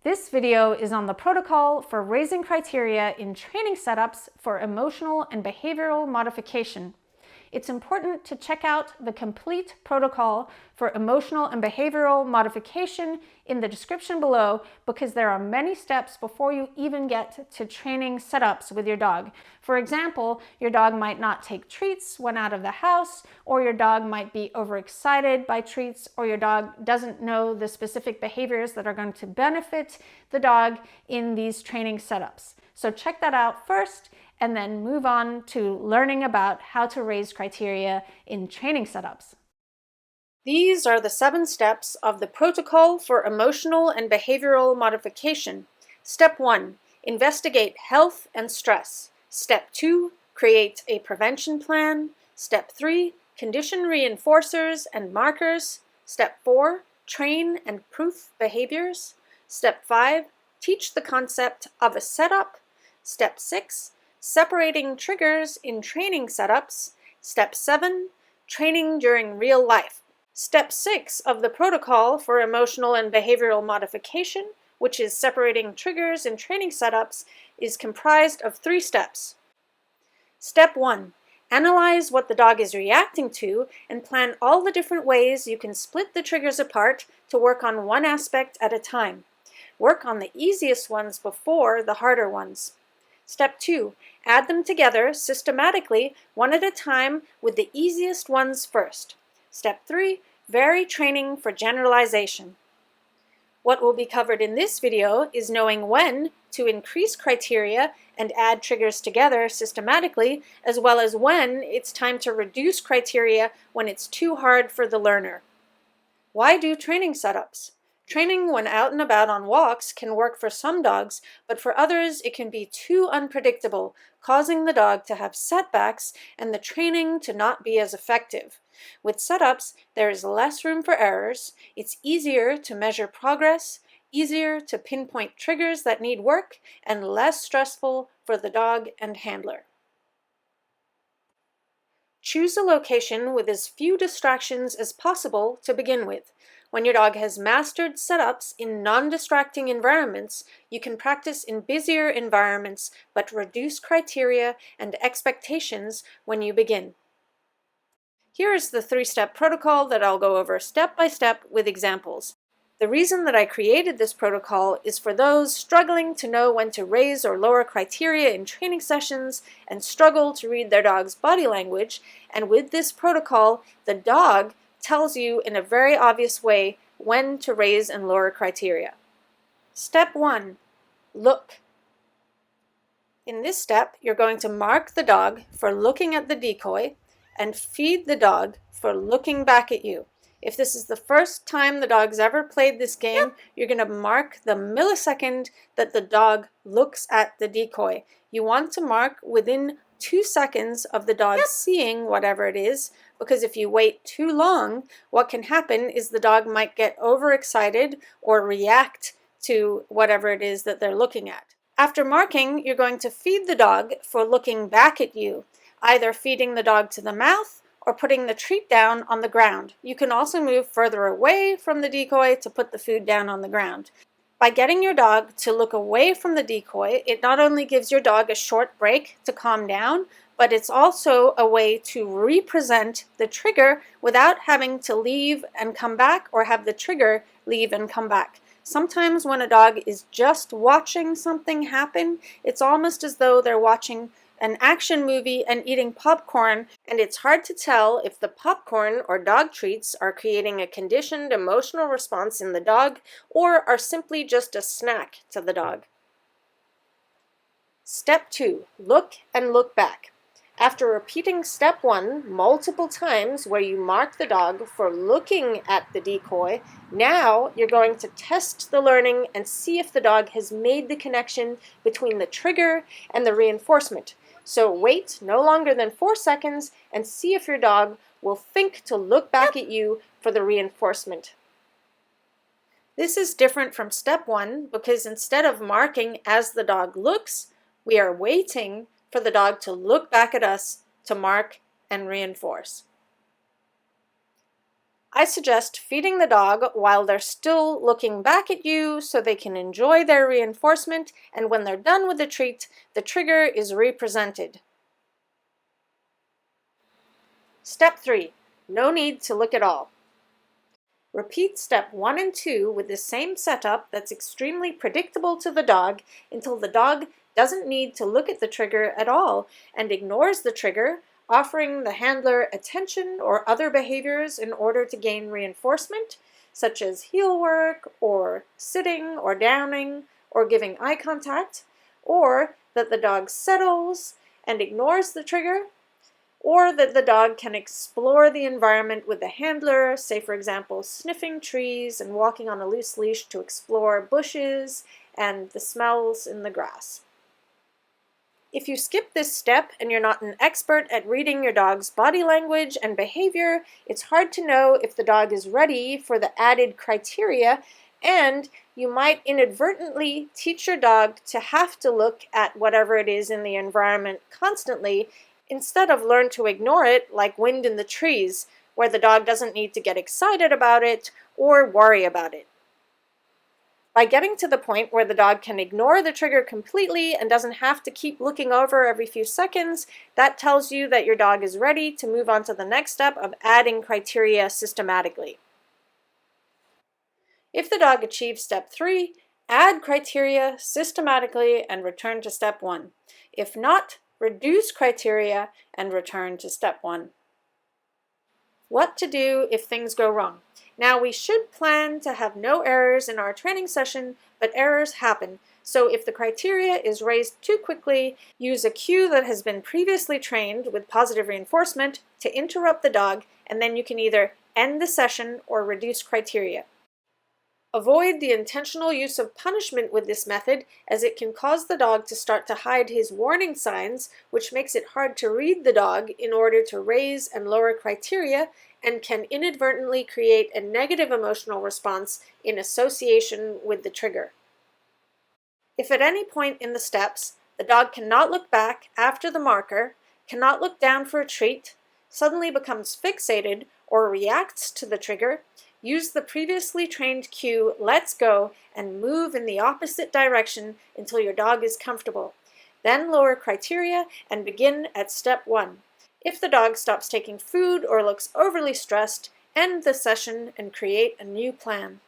This video is on the protocol for raising criteria in training setups for emotional and behavioral modification. It's important to check out the complete protocol for emotional and behavioral modification in the description below because there are many steps before you even get to training setups with your dog. For example, your dog might not take treats when out of the house, or your dog might be overexcited by treats, or your dog doesn't know the specific behaviors that are going to benefit the dog in these training setups. So check that out first, and then move on to learning about how to raise criteria in training setups. These are the 7 steps of the protocol for emotional and behavioral modification. Step 1, investigate health and stress. Step 2, create a prevention plan. Step 3, condition reinforcers and markers. Step 4, train and proof behaviors. Step 5, teach the concept of a setup. Step 6, separating triggers in training setups. Step 7, training during real life. Step 6 of the protocol for emotional and behavioral modification, which is separating triggers in training setups, is comprised of 3 steps. Step 1, analyze what the dog is reacting to and plan all the different ways you can split the triggers apart to work on one aspect at a time. Work on the easiest ones before the harder ones. Step 2, add them together systematically, one at a time, with the easiest ones first. Step 3, vary training for generalization. What will be covered in this video is knowing when to increase criteria and add triggers together systematically, as well as when it's time to reduce criteria when it's too hard for the learner. Why do training setups? Training when out and about on walks can work for some dogs, but for others it can be too unpredictable, causing the dog to have setbacks and the training to not be as effective. With setups, there is less room for errors, it's easier to measure progress, easier to pinpoint triggers that need work, and less stressful for the dog and handler. Choose a location with as few distractions as possible to begin with. When your dog has mastered setups in non-distracting environments, you can practice in busier environments but reduce criteria and expectations when you begin. Here is the 3-step protocol that I'll go over step by step with examples. The reason that I created this protocol is for those struggling to know when to raise or lower criteria in training sessions and struggle to read their dog's body language, and with this protocol, the dog tells you in a very obvious way when to raise and lower criteria. Step 1, look. In this step, you're going to mark the dog for looking at the decoy and feed the dog for looking back at you. If this is the first time the dog's ever played this game, you're going to mark the millisecond that the dog looks at the decoy. You want to mark within 2 seconds of the dog seeing whatever it is, because if you wait too long, what can happen is the dog might get overexcited or react to whatever it is that they're looking at. After marking, you're going to feed the dog for looking back at you, either feeding the dog to the mouth or putting the treat down on the ground. You can also move further away from the decoy to put the food down on the ground. By getting your dog to look away from the decoy, it not only gives your dog a short break to calm down, but it's also a way to represent the trigger without having to leave and come back or have the trigger leave and come back. Sometimes when a dog is just watching something happen, it's almost as though they're watching an action movie and eating popcorn, and it's hard to tell if the popcorn or dog treats are creating a conditioned emotional response in the dog or are simply just a snack to the dog. Step 2, look and look back. After repeating step 1 multiple times where you mark the dog for looking at the decoy, now you're going to test the learning and see if the dog has made the connection between the trigger and the reinforcement. So wait no longer than 4 seconds and see if your dog will think to look back at you for the reinforcement. This is different from step 1 because instead of marking as the dog looks, we are waiting for the dog to look back at us to mark and reinforce. I suggest feeding the dog while they're still looking back at you so they can enjoy their reinforcement, and when they're done with the treat, the trigger is represented. Step 3. No need to look at all. Repeat step 1 and 2 with the same setup that's extremely predictable to the dog until the dog doesn't need to look at the trigger at all and ignores the trigger, offering the handler attention or other behaviors in order to gain reinforcement, such as heel work, or sitting or downing, or giving eye contact, or that the dog settles and ignores the trigger, or that the dog can explore the environment with the handler, say for example sniffing trees and walking on a loose leash to explore bushes and the smells in the grass. If you skip this step and you're not an expert at reading your dog's body language and behavior, it's hard to know if the dog is ready for the added criteria, and you might inadvertently teach your dog to have to look at whatever it is in the environment constantly instead of learn to ignore it like wind in the trees, where the dog doesn't need to get excited about it or worry about it. By getting to the point where the dog can ignore the trigger completely and doesn't have to keep looking over every few seconds, that tells you that your dog is ready to move on to the next step of adding criteria systematically. If the dog achieves step 3, add criteria systematically and return to step 1. If not, reduce criteria and return to step 1. What to do if things go wrong? Now, we should plan to have no errors in our training session, but errors happen. So if the criteria is raised too quickly, use a cue that has been previously trained with positive reinforcement to interrupt the dog, and then you can either end the session or reduce criteria. Avoid the intentional use of punishment with this method, as it can cause the dog to start to hide his warning signs, which makes it hard to read the dog in order to raise and lower criteria, and can inadvertently create a negative emotional response in association with the trigger. If at any point in the steps, the dog cannot look back after the marker, cannot look down for a treat, suddenly becomes fixated, or reacts to the trigger, use the previously trained cue, let's go, and move in the opposite direction until your dog is comfortable. Then lower criteria and begin at step 1. If the dog stops taking food or looks overly stressed, end the session and create a new plan.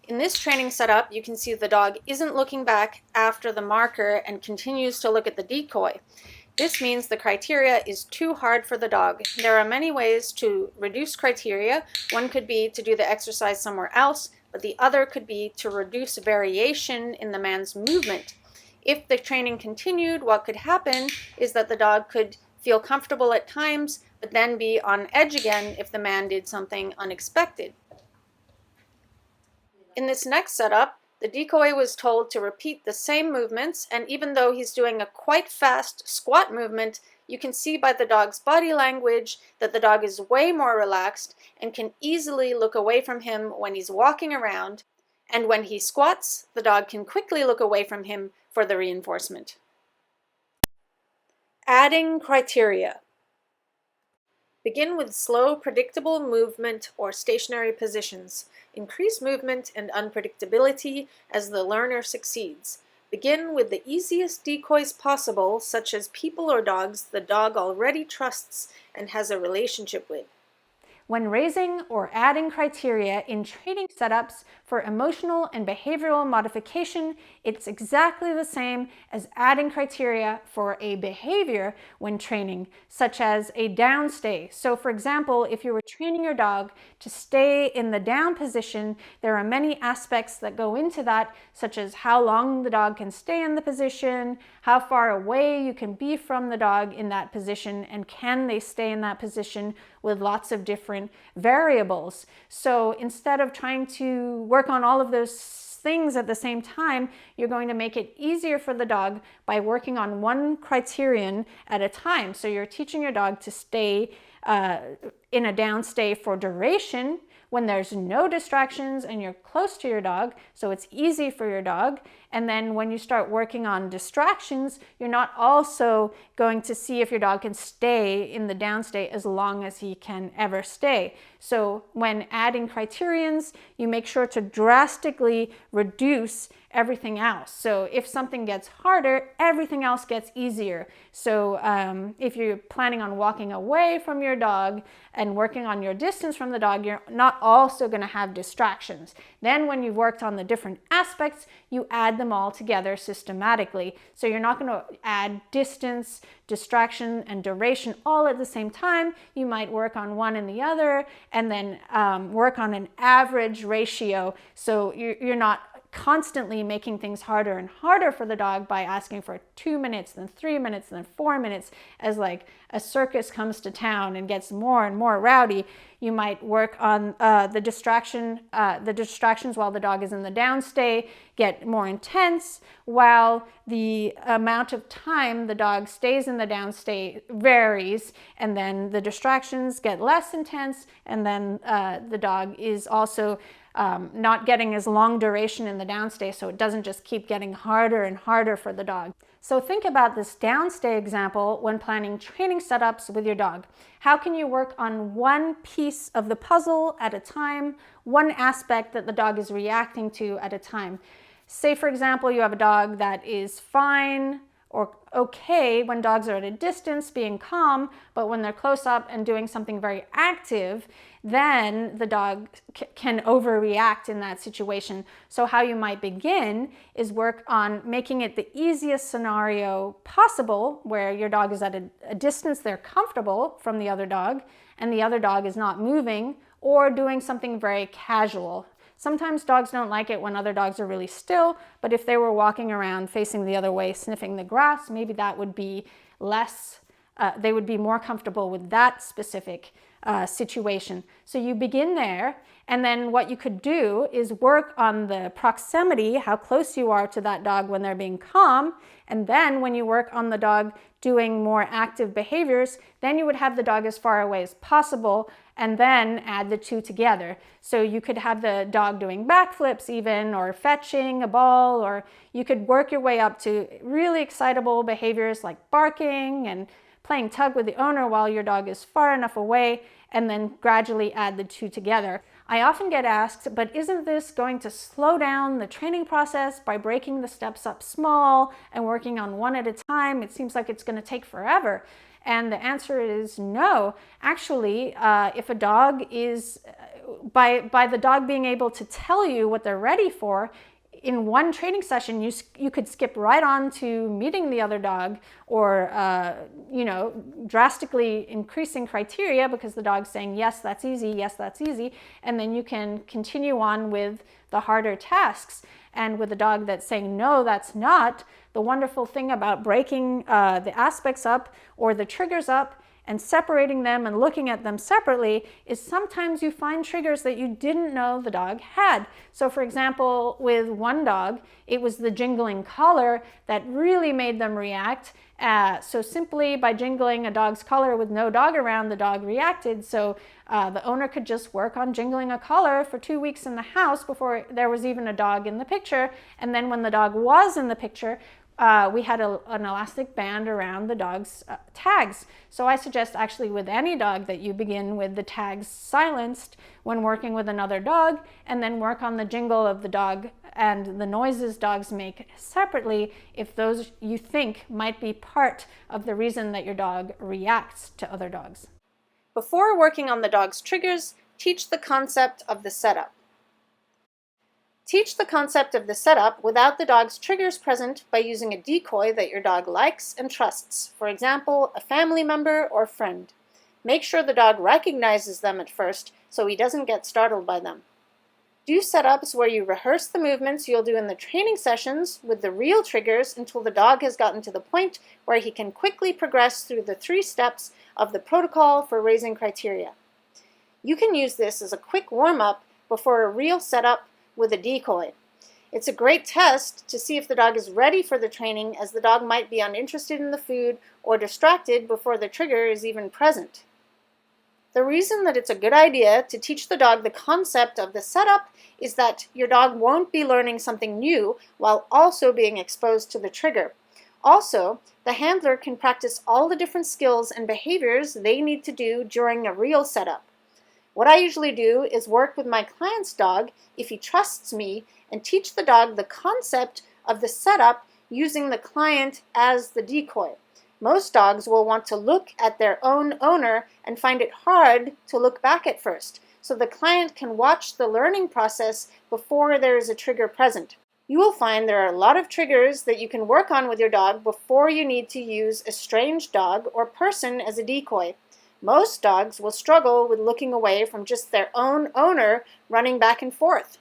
In this training setup, you can see the dog isn't looking back after the marker and continues to look at the decoy. This means the criteria is too hard for the dog. There are many ways to reduce criteria. One could be to do the exercise somewhere else, but the other could be to reduce variation in the man's movement. If the training continued, what could happen is that the dog could feel comfortable at times, but then be on edge again if the man did something unexpected. In this next setup, the decoy was told to repeat the same movements, and even though he's doing a quite fast squat movement, you can see by the dog's body language that the dog is way more relaxed and can easily look away from him when he's walking around, and when he squats, the dog can quickly look away from him for the reinforcement. Adding criteria. Begin with slow, predictable movement or stationary positions. Increase movement and unpredictability as the learner succeeds. Begin with the easiest decoys possible, such as people or dogs the dog already trusts and has a relationship with. When raising or adding criteria in training setups for emotional and behavioral modification, it's exactly the same as adding criteria for a behavior when training, such as a down stay. So for example, if you were training your dog to stay in the down position, there are many aspects that go into that, such as how long the dog can stay in the position, how far away you can be from the dog in that position, and can they stay in that position with lots of different variables. So instead of trying to work on all of those things at the same time, you're going to make it easier for the dog by working on one criterion at a time. So you're teaching your dog to stay in a down stay for duration, when there's no distractions and you're close to your dog, so it's easy for your dog. And then when you start working on distractions, you're not also going to see if your dog can stay in the down state as long as he can ever stay. So when adding criterions, you make sure to drastically reduce everything else. So if something gets harder, everything else gets easier. So if you're planning on walking away from your dog and working on your distance from the dog, you're not also going to have distractions. Then when you've worked on the different aspects, you add them all together systematically. So you're not going to add distance, distraction, and duration all at the same time. You might work on one and the other, and then work on an average ratio. So you're not constantly making things harder and harder for the dog by asking for 2 minutes, then 3 minutes, then 4 minutes, as like a circus comes to town and gets more and more rowdy. You might work on the distractions while the dog is in the down state get more intense, while the amount of time the dog stays in the down state varies, and then the distractions get less intense, and then the dog is also not getting as long duration in the downstay, so it doesn't just keep getting harder and harder for the dog. So think about this downstay example when planning training setups with your dog. How can you work on one piece of the puzzle at a time, one aspect that the dog is reacting to at a time? Say, for example, you have a dog that is fine or okay when dogs are at a distance, being calm, but when they're close up and doing something very active, then the dog can overreact in that situation. So how you might begin is work on making it the easiest scenario possible, where your dog is at a distance they're comfortable from the other dog, and the other dog is not moving or doing something very casual. Sometimes dogs don't like it when other dogs are really still, but if they were walking around facing the other way, sniffing the grass, maybe that would be less, they would be more comfortable with that specific situation. So you begin there, and then what you could do is work on the proximity, how close you are to that dog when they're being calm, and then when you work on the dog doing more active behaviors, then you would have the dog as far away as possible, and then add the two together. So you could have the dog doing backflips even, or fetching a ball, or you could work your way up to really excitable behaviors like barking and playing tug with the owner while your dog is far enough away, and then gradually add the two together. I often get asked, but isn't this going to slow down the training process by breaking the steps up small and working on one at a time? It seems like it's going to take forever. And the answer is no. Actually, if a dog is, by the dog being able to tell you what they're ready for, in one training session, you could skip right on to meeting the other dog, or drastically increasing criteria because the dog's saying, yes, that's easy, yes, that's easy. And then you can continue on with the harder tasks. And with a dog that's saying, no, that's not, the wonderful thing about breaking the aspects up or the triggers up and separating them and looking at them separately is sometimes you find triggers that you didn't know the dog had. So for example, with one dog, it was the jingling collar that really made them react. So simply by jingling a dog's collar with no dog around, the dog reacted. So the owner could just work on jingling a collar for 2 weeks in the house before there was even a dog in the picture. And then when the dog was in the picture, we had an elastic band around the dog's tags. So I suggest actually with any dog that you begin with the tags silenced when working with another dog, and then work on the jingle of the dog and the noises dogs make separately if those you think might be part of the reason that your dog reacts to other dogs. Before working on the dog's triggers, teach the concept of the setup. Teach the concept of the setup without the dog's triggers present by using a decoy that your dog likes and trusts, for example, a family member or friend. Make sure the dog recognizes them at first so he doesn't get startled by them. Do setups where you rehearse the movements you'll do in the training sessions with the real triggers until the dog has gotten to the point where he can quickly progress through the 3 steps of the protocol for raising criteria. You can use this as a quick warm-up before a real setup with a decoy. It's a great test to see if the dog is ready for the training, as the dog might be uninterested in the food or distracted before the trigger is even present. The reason that it's a good idea to teach the dog the concept of the setup is that your dog won't be learning something new while also being exposed to the trigger. Also, the handler can practice all the different skills and behaviors they need to do during a real setup. What I usually do is work with my client's dog, if he trusts me, and teach the dog the concept of the setup using the client as the decoy. Most dogs will want to look at their own owner and find it hard to look back at first, so the client can watch the learning process before there is a trigger present. You will find there are a lot of triggers that you can work on with your dog before you need to use a strange dog or person as a decoy. Most dogs will struggle with looking away from just their own owner running back and forth.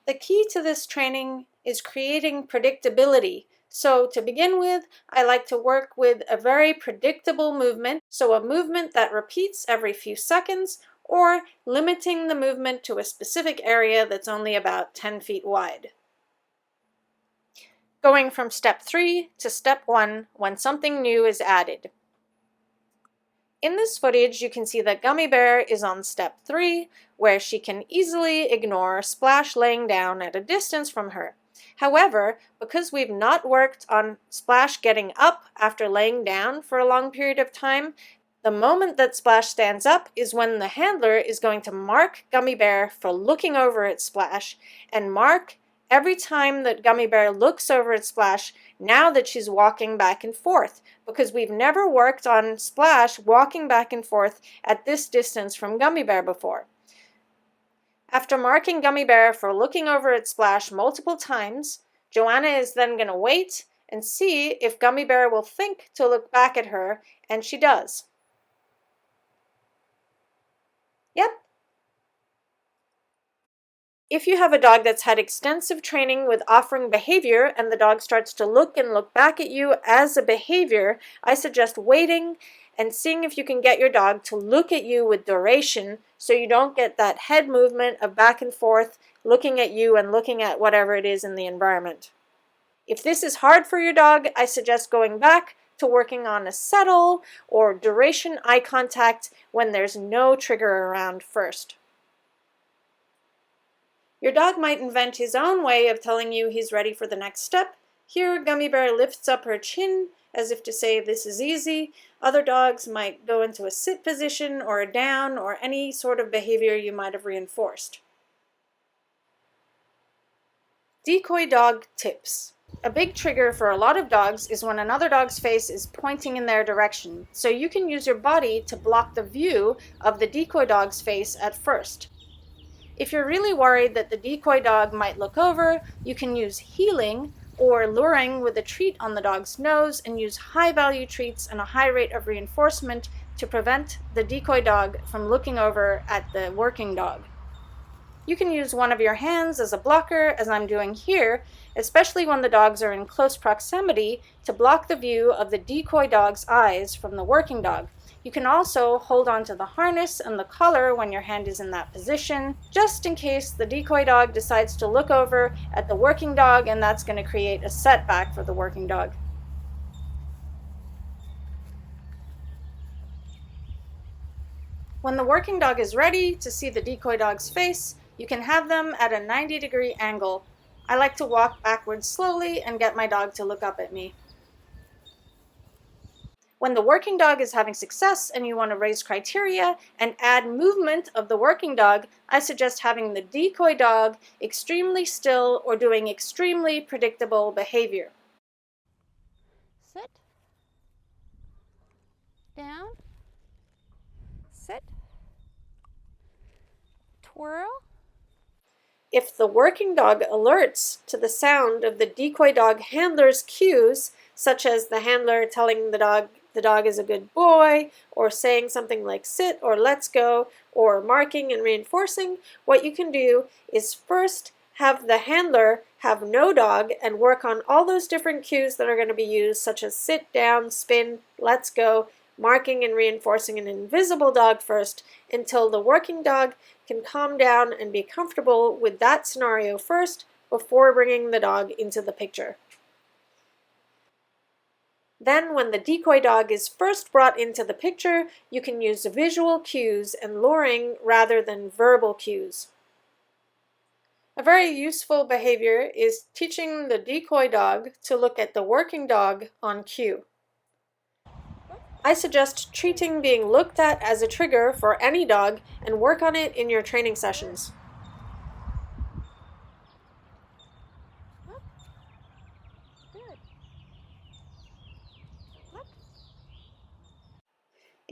The key to this training is creating predictability. So to begin with, I like to work with a very predictable movement, so a movement that repeats every few seconds, or limiting the movement to a specific area that's only about 10 feet wide. Going from step 3 to step 1 when something new is added. In this footage, you can see that Gummy Bear is on step 3, where she can easily ignore Splash laying down at a distance from her. However, because we've not worked on Splash getting up after laying down for a long period of time, the moment that Splash stands up is when the handler is going to mark Gummy Bear for looking over at Splash, and mark every time that Gummy Bear looks over at Splash now that she's walking back and forth, because we've never worked on Splash walking back and forth at this distance from Gummy Bear before. After marking Gummy Bear for looking over at Splash multiple times, Joanna is then going to wait and see if Gummy Bear will think to look back at her, and she does. Yep. If you have a dog that's had extensive training with offering behavior and the dog starts to look and look back at you as a behavior, I suggest waiting and seeing if you can get your dog to look at you with duration so you don't get that head movement of back and forth looking at you and looking at whatever it is in the environment. If this is hard for your dog, I suggest going back to working on a settle or duration eye contact when there's no trigger around first. Your dog might invent his own way of telling you he's ready for the next step. Here, Gummy Bear lifts up her chin as if to say this is easy. Other dogs might go into a sit position or a down or any sort of behavior you might have reinforced. Decoy dog tips. A big trigger for a lot of dogs is when another dog's face is pointing in their direction, so you can use your body to block the view of the decoy dog's face at first. If you're really worried that the decoy dog might look over, you can use heeling or luring with a treat on the dog's nose and use high-value treats and a high rate of reinforcement to prevent the decoy dog from looking over at the working dog. You can use one of your hands as a blocker, as I'm doing here, especially when the dogs are in close proximity, to block the view of the decoy dog's eyes from the working dog. You can also hold on to the harness and the collar when your hand is in that position, just in case the decoy dog decides to look over at the working dog, and that's going to create a setback for the working dog. When the working dog is ready to see the decoy dog's face, you can have them at a 90-degree angle. I like to walk backwards slowly and get my dog to look up at me. When the working dog is having success and you want to raise criteria and add movement of the working dog, I suggest having the decoy dog extremely still or doing extremely predictable behavior. Sit. Down. Sit. Twirl. If the working dog alerts to the sound of the decoy dog handler's cues, such as the handler telling the dog is a good boy, or saying something like sit or let's go, or marking and reinforcing, what you can do is first have the handler have no dog and work on all those different cues that are going to be used, such as sit, down, spin, let's go, marking and reinforcing an invisible dog first, until the working dog can calm down and be comfortable with that scenario first before bringing the dog into the picture. Then, when the decoy dog is first brought into the picture, you can use visual cues and luring rather than verbal cues. A very useful behavior is teaching the decoy dog to look at the working dog on cue. I suggest treating being looked at as a trigger for any dog and work on it in your training sessions.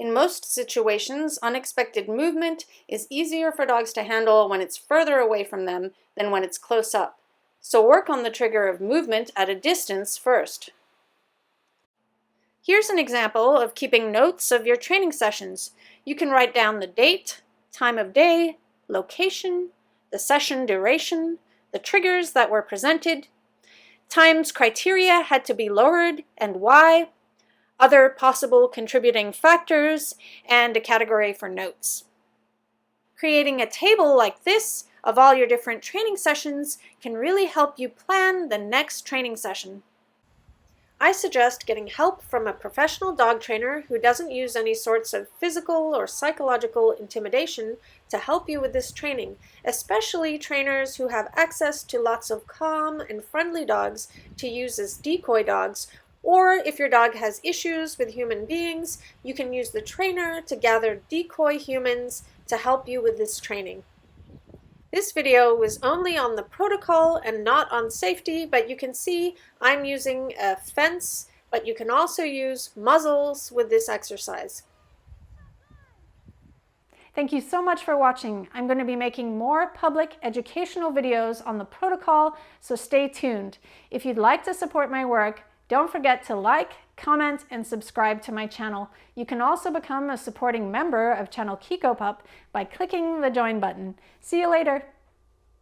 In most situations, unexpected movement is easier for dogs to handle when it's further away from them than when it's close up. So work on the trigger of movement at a distance first. Here's an example of keeping notes of your training sessions. You can write down the date, time of day, location, the session duration, the triggers that were presented, times criteria had to be lowered and why, other possible contributing factors, and a category for notes. Creating a table like this of all your different training sessions can really help you plan the next training session. I suggest getting help from a professional dog trainer who doesn't use any sorts of physical or psychological intimidation to help you with this training, especially trainers who have access to lots of calm and friendly dogs to use as decoy dogs. Or if your dog has issues with human beings, you can use the trainer to gather decoy humans to help you with this training. This video was only on the protocol and not on safety, but you can see I'm using a fence, but you can also use muzzles with this exercise. Thank you so much for watching. I'm going to be making more public educational videos on the protocol, so stay tuned. If you'd like to support my work, don't forget to like, comment, and subscribe to my channel. You can also become a supporting member of channel Kikopup by clicking the join button. See you later.